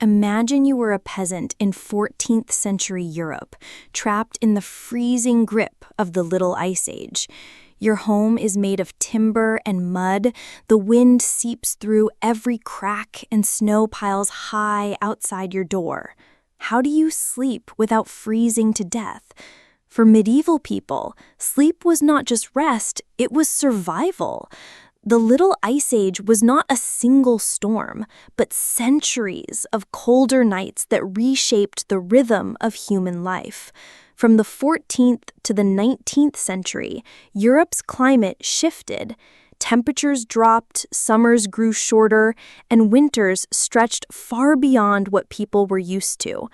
Imagine you were a peasant in 14th century Europe, trapped in the freezing grip of the Little Ice Age. Your home is made of timber and mud, the wind seeps through every crack, and snow piles high outside your door. How do you sleep without freezing to death? For medieval people, sleep was not just rest, it was survival. The Little Ice Age was not a single storm, but centuries of colder nights that reshaped the rhythm of human life. From the 14th to the 19th century, Europe's climate shifted. Temperatures dropped, summers grew shorter, and winters stretched far beyond what people were used to.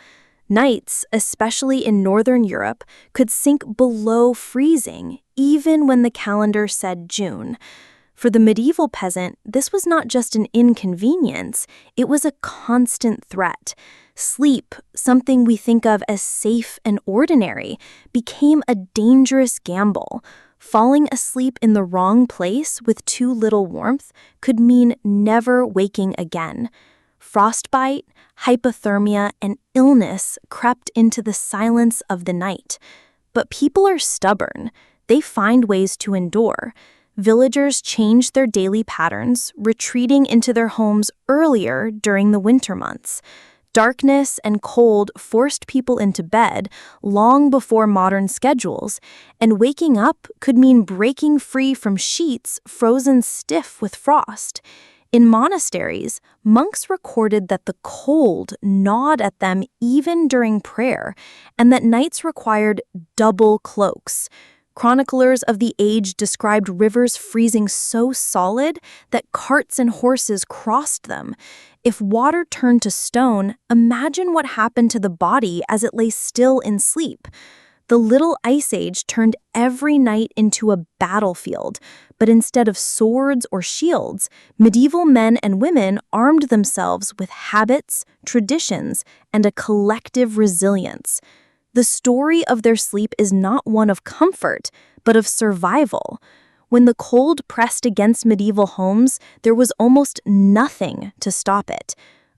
Nights, especially in Northern Europe, could sink below freezing, even when the calendar said June. For the medieval peasant, this was not just an inconvenience, it was a constant threat. Sleep, something we think of as safe and ordinary, became a dangerous gamble. Falling asleep in the wrong place with too little warmth could mean never waking again. Frostbite, hypothermia, and illness crept into the silence of the night. But people are stubborn. They find ways to endure. Villagers changed their daily patterns, retreating into their homes earlier during the winter months. Darkness and cold forced people into bed long before modern schedules, and waking up could mean breaking free from sheets frozen stiff with frost. In monasteries, monks recorded that the cold gnawed at them even during prayer, and that nights required double cloaks. Chroniclers of the age described rivers freezing so solid that carts and horses crossed them. If water turned to stone, imagine what happened to the body as it lay still in sleep. The Little Ice Age turned every night into a battlefield, but instead of swords or shields, medieval men and women armed themselves with habits, traditions, and a collective resilience. The story of their sleep is not one of comfort, but of survival. When the cold pressed against medieval homes, there was almost nothing to stop it.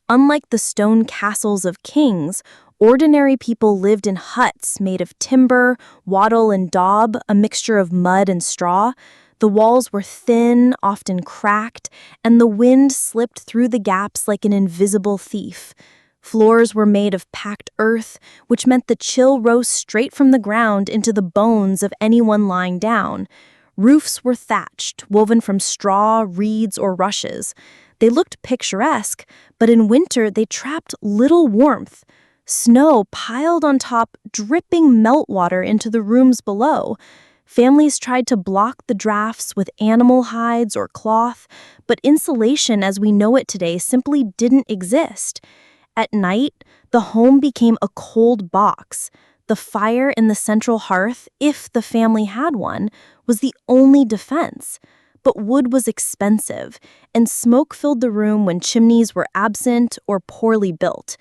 Unlike the stone castles of kings, ordinary people lived in huts made of timber, wattle, and daub, a mixture of mud and straw. The walls were thin, often cracked, and the wind slipped through the gaps like an invisible thief. Floors were made of packed earth, which meant the chill rose straight from the ground into the bones of anyone lying down. Roofs were thatched, woven from straw, reeds, or rushes. They looked picturesque, but in winter they trapped little warmth. Snow piled on top, dripping meltwater into the rooms below. Families tried to block the drafts with animal hides or cloth, but insulation as we know it today simply didn't exist. At night, the home became a cold box. The fire in the central hearth, if the family had one, was the only defense. But wood was expensive, and smoke filled the room when chimneys were absent or poorly built.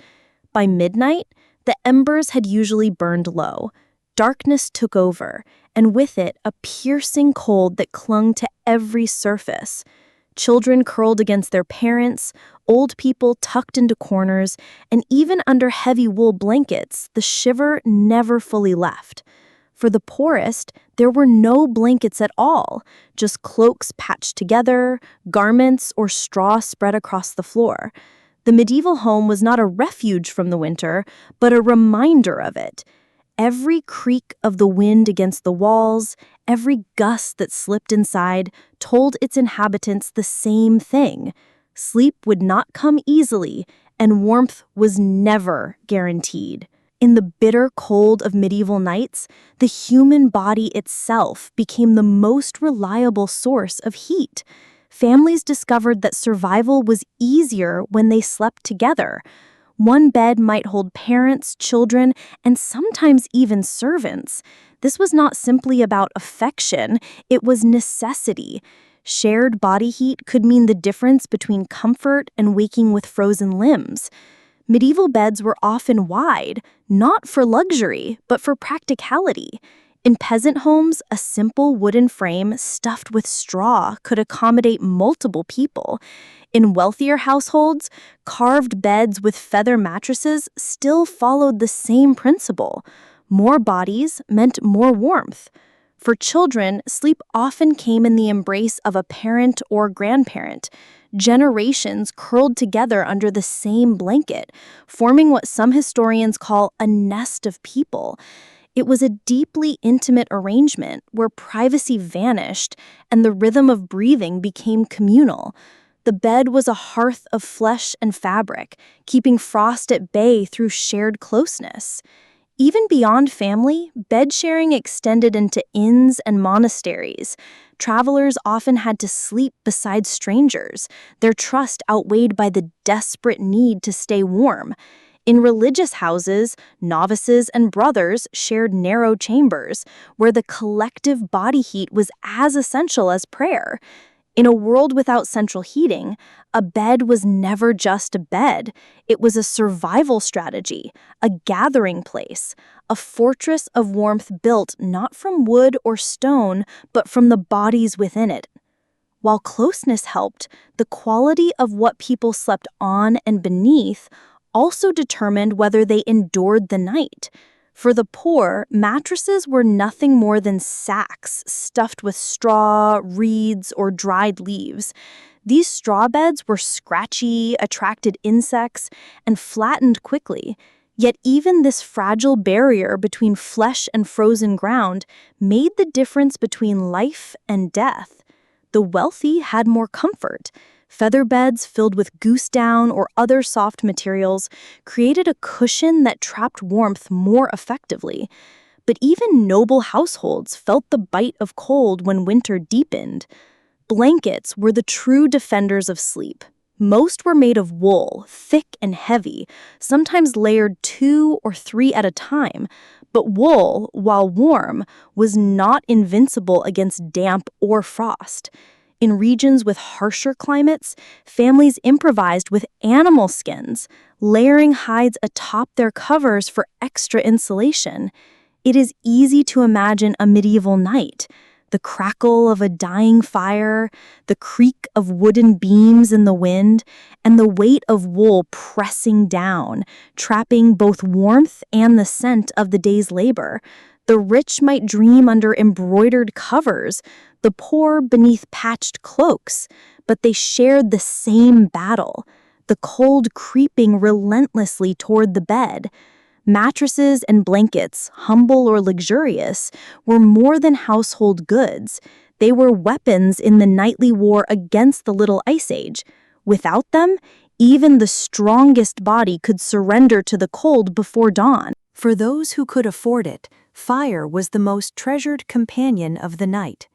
By midnight, the embers had usually burned low. Darkness took over, and with it, a piercing cold that clung to every surface. Children curled against their parents, old people tucked into corners, and even under heavy wool blankets, the shiver never fully left. For the poorest, there were no blankets at all, just cloaks patched together, garments, or straw spread across the floor. The medieval home was not a refuge from the winter, but a reminder of it. Every creak of the wind against the walls, every gust that slipped inside, told its inhabitants the same thing. Sleep would not come easily, and warmth was never guaranteed. In the bitter cold of medieval nights, the human body itself became the most reliable source of heat. Families discovered that survival was easier when they slept together. One bed might hold parents, children, and sometimes even servants. This was not simply about affection, it was necessity. Shared body heat could mean the difference between comfort and waking with frozen limbs. Medieval beds were often wide, not for luxury, but for practicality. In peasant homes, a simple wooden frame stuffed with straw could accommodate multiple people. In wealthier households, carved beds with feather mattresses still followed the same principle. More bodies meant more warmth. For children, sleep often came in the embrace of a parent or grandparent. Generations curled together under the same blanket, forming what some historians call a nest of people. It was a deeply intimate arrangement where privacy vanished and the rhythm of breathing became communal. The bed was a hearth of flesh and fabric, keeping frost at bay through shared closeness. Even beyond family, bed sharing extended into inns and monasteries. Travelers often had to sleep beside strangers, their trust outweighed by the desperate need to stay warm. In religious houses, novices and brothers shared narrow chambers, where the collective body heat was as essential as prayer. In a world without central heating, a bed was never just a bed. It was a survival strategy, a gathering place, a fortress of warmth built not from wood or stone, but from the bodies within it. While closeness helped, the quality of what people slept on and beneath also determined whether they endured the night. For the poor, mattresses were nothing more than sacks stuffed with straw, reeds, or dried leaves. These straw beds were scratchy, attracted insects, and flattened quickly. Yet even this fragile barrier between flesh and frozen ground made the difference between life and death. The wealthy had more comfort. Feather beds filled with goose down or other soft materials created a cushion that trapped warmth more effectively. But even noble households felt the bite of cold when winter deepened. Blankets were the true defenders of sleep. Most were made of wool, thick and heavy, sometimes layered 2 or 3 at a time. But wool, while warm, was not invincible against damp or frost. In regions with harsher climates, families improvised with animal skins, layering hides atop their covers for extra insulation. It is easy to imagine a medieval night. The crackle of a dying fire, the creak of wooden beams in the wind, and the weight of wool pressing down, trapping both warmth and the scent of the day's labor. The rich might dream under embroidered covers, the poor beneath patched cloaks, but they shared the same battle, the cold creeping relentlessly toward the bed. Mattresses and blankets, humble or luxurious, were more than household goods. They were weapons in the nightly war against the Little Ice Age. Without them, even the strongest body could surrender to the cold before dawn. For those who could afford it, fire was the most treasured companion of the night.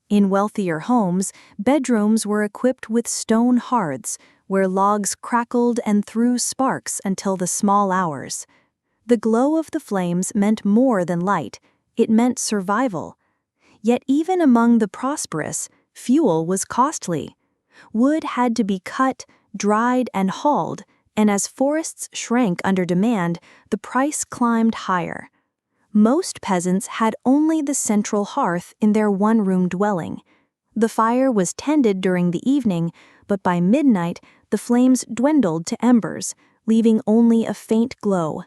In wealthier homes, bedrooms were equipped with stone hearths, where logs crackled and threw sparks until the small hours. The glow of the flames meant more than light, it meant survival. Yet even among the prosperous, fuel was costly. Wood had to be cut, dried, and hauled, and as forests shrank under demand, the price climbed higher. Most peasants had only the central hearth in their one-room dwelling. The fire was tended during the evening, but by midnight the flames dwindled to embers, leaving only a faint glow.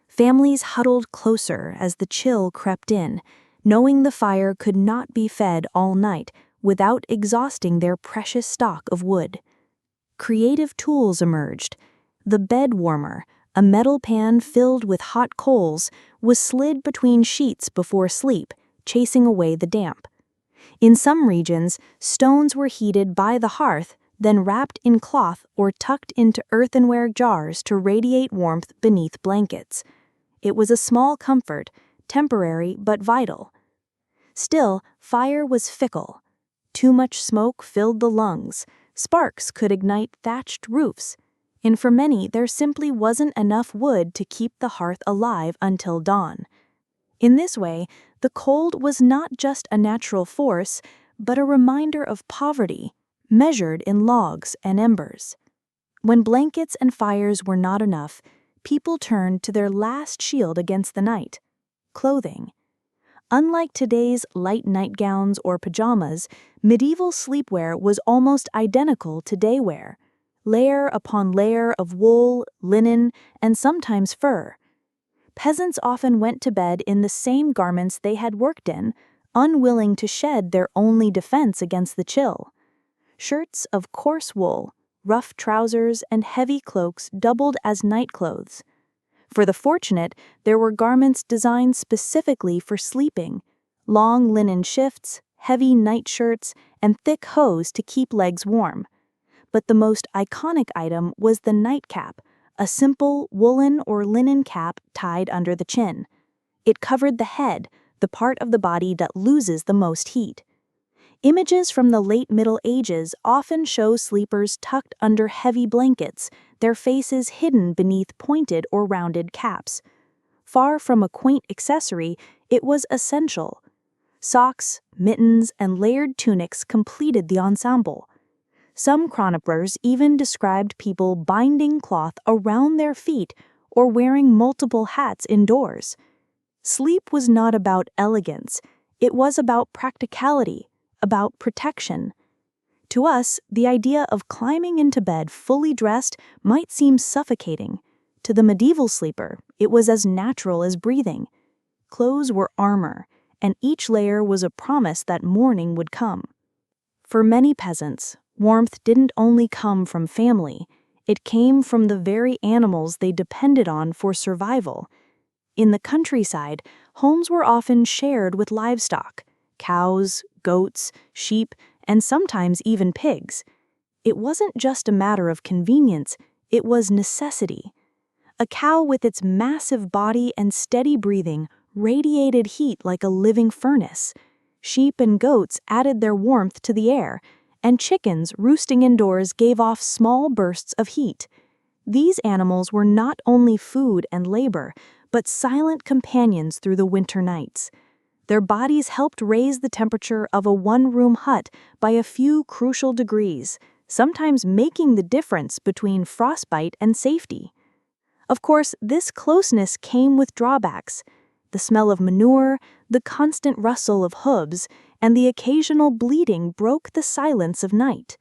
Families huddled closer as the chill crept in, knowing the fire could not be fed all night without exhausting their precious stock of wood. Creative tools emerged. The bed warmer, a metal pan filled with hot coals, was slid between sheets before sleep, chasing away the damp. In some regions, stones were heated by the hearth, then wrapped in cloth or tucked into earthenware jars to radiate warmth beneath blankets. It was a small comfort, temporary but vital. Still, fire was fickle. Too much smoke filled the lungs. Sparks could ignite thatched roofs. And for many, there simply wasn't enough wood to keep the hearth alive until dawn. In this way, the cold was not just a natural force, but a reminder of poverty, measured in logs and embers. When blankets and fires were not enough, people turned to their last shield against the night: clothing. Unlike today's light nightgowns or pajamas, medieval sleepwear was almost identical to day wear. Layer upon layer of wool, linen, and sometimes fur. Peasants often went to bed in the same garments they had worked in, unwilling to shed their only defense against the chill. Shirts of coarse wool, rough trousers, and heavy cloaks doubled as night clothes. For the fortunate, there were garments designed specifically for sleeping: long linen shifts, heavy nightshirts, and thick hose to keep legs warm. But the most iconic item was the nightcap, a simple woolen or linen cap tied under the chin. It covered the head, the part of the body that loses the most heat. Images from the late Middle Ages often show sleepers tucked under heavy blankets, their faces hidden beneath pointed or rounded caps. Far from a quaint accessory, it was essential. Socks, mittens, and layered tunics completed the ensemble. Some chroniclers even described people binding cloth around their feet or wearing multiple hats indoors. Sleep was not about elegance, it was about practicality, about protection. To us, the idea of climbing into bed fully dressed might seem suffocating. To the medieval sleeper, it was as natural as breathing. Clothes were armor, and each layer was a promise that morning would come. For many peasants, warmth didn't only come from family, it came from the very animals they depended on for survival. In the countryside, homes were often shared with livestock: cows, goats, sheep, and sometimes even pigs. It wasn't just a matter of convenience, it was necessity. A cow with its massive body and steady breathing radiated heat like a living furnace. Sheep and goats added their warmth to the air, and chickens roosting indoors gave off small bursts of heat. These animals were not only food and labor, but silent companions through the winter nights. Their bodies helped raise the temperature of a one-room hut by a few crucial degrees, sometimes making the difference between frostbite and safety. Of course, this closeness came with drawbacks: the smell of manure, the constant rustle of hooves, and the occasional bleeding broke the silence of night.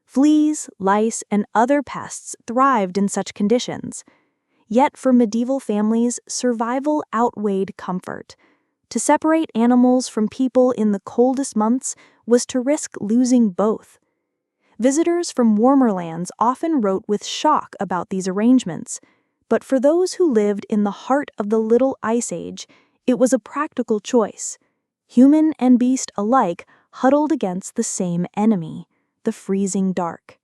Fleas, lice, and other pests thrived in such conditions. Yet for medieval families, survival outweighed comfort. To separate animals from people in the coldest months was to risk losing both. Visitors from warmer lands often wrote with shock about these arrangements, but for those who lived in the heart of the Little Ice Age, it was a practical choice. Human and beast alike huddled against the same enemy, the freezing dark.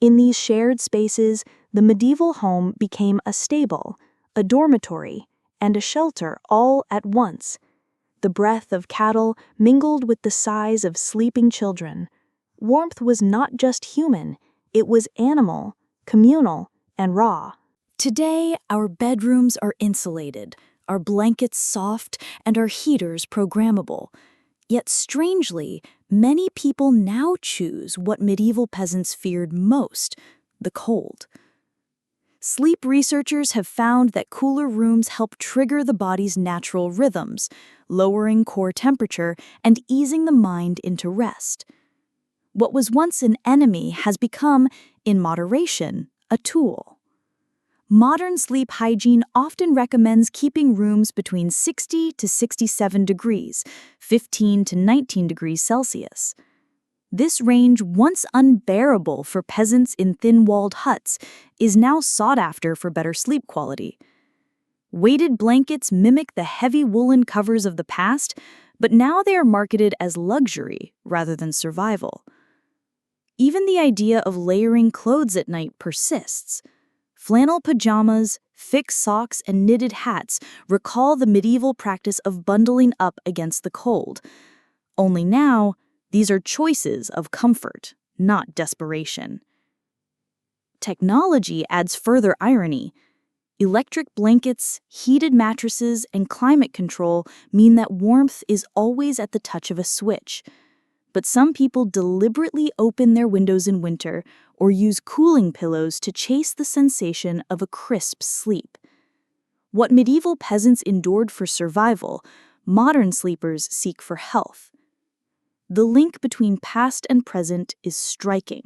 In these shared spaces, the medieval home became a stable, a dormitory, and a shelter all at once. The breath of cattle mingled with the sighs of sleeping children. Warmth was not just human, it was animal, communal, and raw. Today, our bedrooms are insulated, our blankets soft, and our heaters programmable. Yet strangely, many people now choose what medieval peasants feared most: the cold. Sleep researchers have found that cooler rooms help trigger the body's natural rhythms, lowering core temperature and easing the mind into rest. What was once an enemy has become, in moderation, a tool. Modern sleep hygiene often recommends keeping rooms between 60 to 67 degrees, 15 to 19 degrees Celsius. This range, once unbearable for peasants in thin-walled huts, is now sought after for better sleep quality. Weighted blankets mimic the heavy woolen covers of the past, but now they are marketed as luxury rather than survival. Even the idea of layering clothes at night persists. Flannel pajamas, thick socks, and knitted hats recall the medieval practice of bundling up against the cold. Only now, these are choices of comfort, not desperation. Technology adds further irony. Electric blankets, heated mattresses, and climate control mean that warmth is always at the touch of a switch. But some people deliberately open their windows in winter or use cooling pillows to chase the sensation of a crisp sleep. What medieval peasants endured for survival, modern sleepers seek for health. The link between past and present is striking.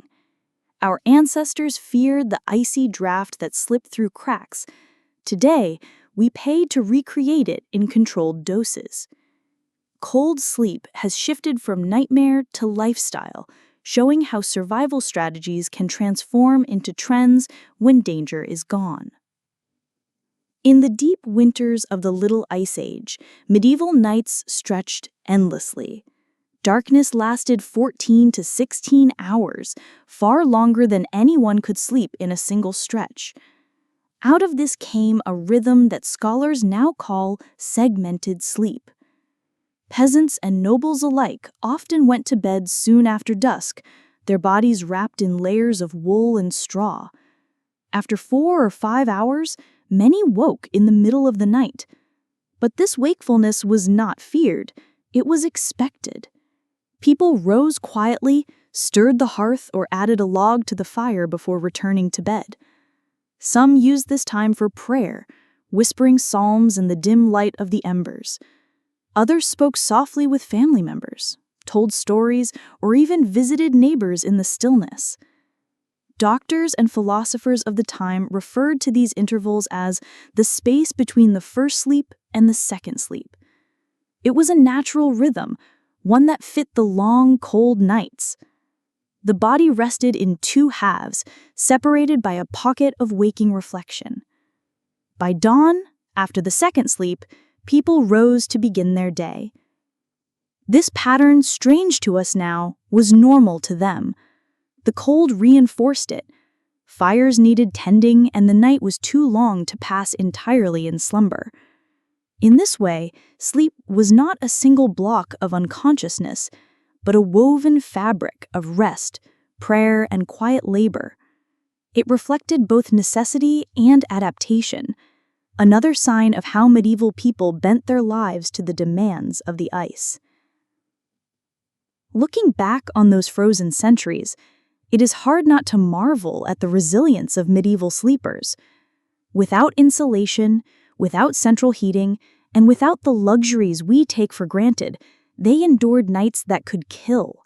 Our ancestors feared the icy draft that slipped through cracks. Today, we pay to recreate it in controlled doses. Cold sleep has shifted from nightmare to lifestyle, showing how survival strategies can transform into trends when danger is gone. In the deep winters of the Little Ice Age, medieval nights stretched endlessly. Darkness lasted 14 to 16 hours, far longer than anyone could sleep in a single stretch. Out of this came a rhythm that scholars now call segmented sleep. Peasants and nobles alike often went to bed soon after dusk, their bodies wrapped in layers of wool and straw. After 4 or 5 hours, many woke in the middle of the night. But this wakefulness was not feared, it was expected. People rose quietly, stirred the hearth, or added a log to the fire before returning to bed. Some used this time for prayer, whispering psalms in the dim light of the embers. Others spoke softly with family members, told stories, or even visited neighbors in the stillness. Doctors and philosophers of the time referred to these intervals as the space between the first sleep and the second sleep. It was a natural rhythm, one that fit the long, cold nights. The body rested in 2 halves, separated by a pocket of waking reflection. By dawn, after the second sleep, people rose to begin their day. This pattern, strange to us now, was normal to them. The cold reinforced it. Fires needed tending, and the night was too long to pass entirely in slumber. In this way, sleep was not a single block of unconsciousness, but a woven fabric of rest, prayer, and quiet labor. It reflected both necessity and adaptation, another sign of how medieval people bent their lives to the demands of the ice. Looking back on those frozen centuries, it is hard not to marvel at the resilience of medieval sleepers. Without insulation, without central heating, and without the luxuries we take for granted, they endured nights that could kill.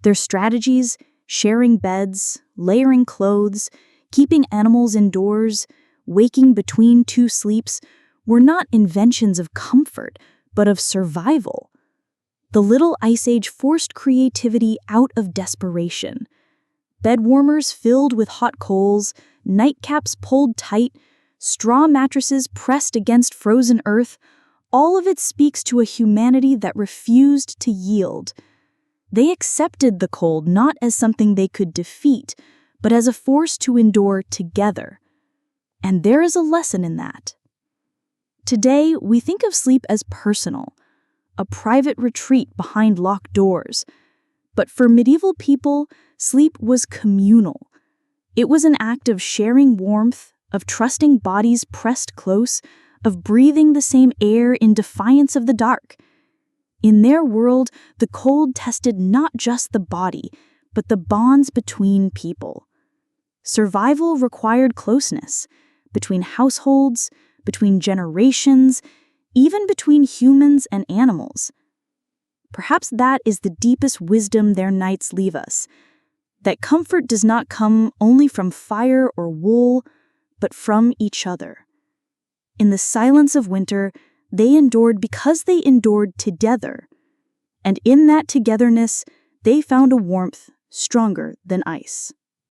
Their strategies, sharing beds, layering clothes, keeping animals indoors, waking between 2 sleeps, were not inventions of comfort, but of survival. The Little Ice Age forced creativity out of desperation. Bed warmers filled with hot coals, nightcaps pulled tight, straw mattresses pressed against frozen earth, all of it speaks to a humanity that refused to yield. They accepted the cold not as something they could defeat, but as a force to endure together. And there is a lesson in that. Today, we think of sleep as personal, a private retreat behind locked doors. But for medieval people, sleep was communal. It was an act of sharing warmth, of trusting bodies pressed close, of breathing the same air in defiance of the dark. In their world, the cold tested not just the body, but the bonds between people. Survival required closeness, between households, between generations, even between humans and animals. Perhaps that is the deepest wisdom their nights leave us, that comfort does not come only from fire or wool, but from each other. In the silence of winter, they endured because they endured together, and in that togetherness, they found a warmth stronger than ice.